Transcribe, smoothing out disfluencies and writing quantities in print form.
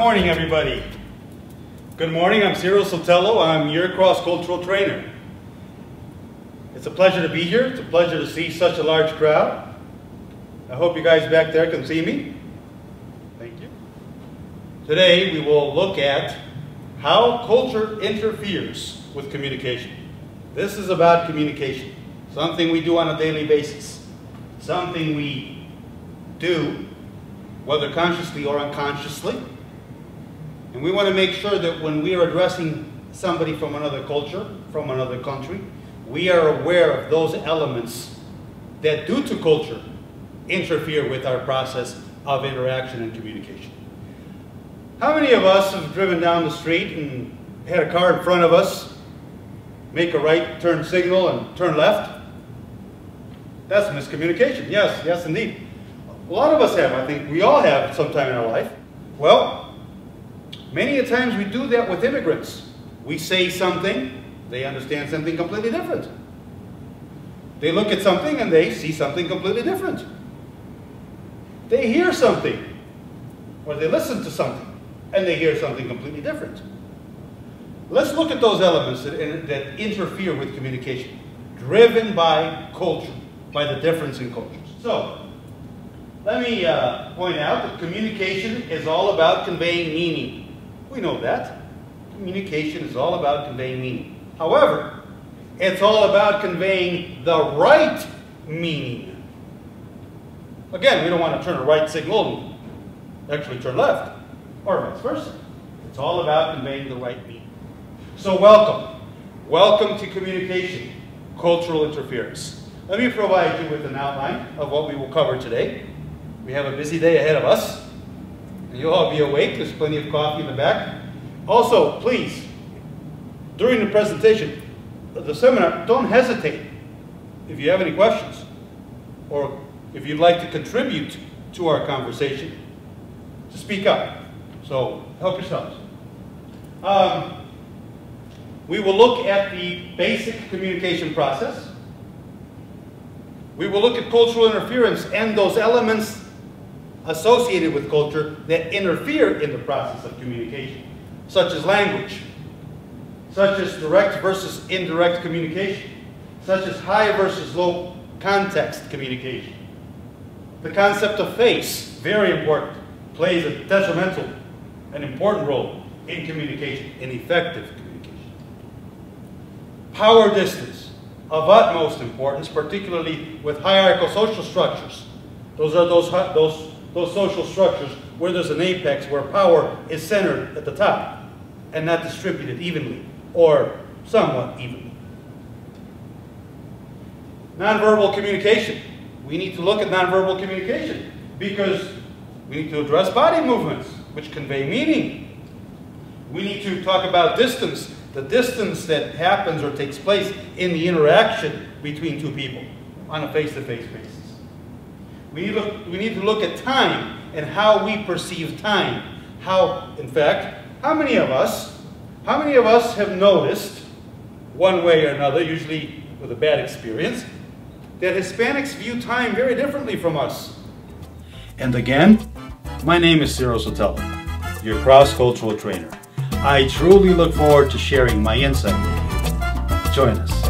morning, everybody. Good morning, I'm Cyril Sotelo. I'm your cross-cultural trainer. It's a pleasure to be here. It's a pleasure to see such a large crowd. I hope you guys back there can see me. Thank you. Today we will look at how culture interferes with communication. This is about communication, something we do on a daily basis, something we do whether consciously or unconsciously. And we want to make sure that when we are addressing somebody from another culture, from another country, we are aware of those elements that, due to culture, interfere with our process of interaction and communication. How many of us have driven down the street and had a car in front of us make a right turn signal and turn left? That's miscommunication. Yes, indeed. A lot of us have. I think we all have sometime in our life. Well, many a times we do that with immigrants. We say something, they understand something completely different. They look at something and they see something completely different. They hear something, or they listen to something, and they hear something completely different. Let's look at those elements that interfere with communication, driven by culture, by the difference in cultures. So, let me point out that communication is all about conveying meaning. We know that. Communication is all about conveying meaning. However, it's all about conveying the right meaning. Again, we don't want to turn a right signal and actually turn left, or vice versa. It's all about conveying the right meaning. So welcome. Welcome to communication, cultural interference. Let me provide you with an outline of what we will cover today. We have a busy day ahead of us, and you'll all be awake. There's plenty of coffee in the back. Also, please, during the presentation, the seminar, don't hesitate. If you have any questions, or if you'd like to contribute to our conversation, to speak up. So, help yourselves. We will look at the basic communication process. We will look at cultural interference and those elements associated with culture that interfere in the process of communication, such as language, such as direct versus indirect communication, such as high versus low context communication. The concept of face, very important, plays a detrimental and important role in communication, in effective communication. Power distance, of utmost importance, particularly with hierarchical social structures. Those are those social structures where there's an apex, where power is centered at the top and not distributed evenly or somewhat evenly. Nonverbal communication. We need to look at nonverbal communication because we need to address body movements which convey meaning. We need to talk about distance, the distance that happens or takes place in the interaction between two people on a face-to-face basis. We need to look at time and how we perceive time. In fact, how many of us have noticed, one way or another, usually with a bad experience, that Hispanics view time very differently from us? And again, my name is Cyril Sotelo, your cross-cultural trainer. I truly look forward to sharing my insight with you. Join us.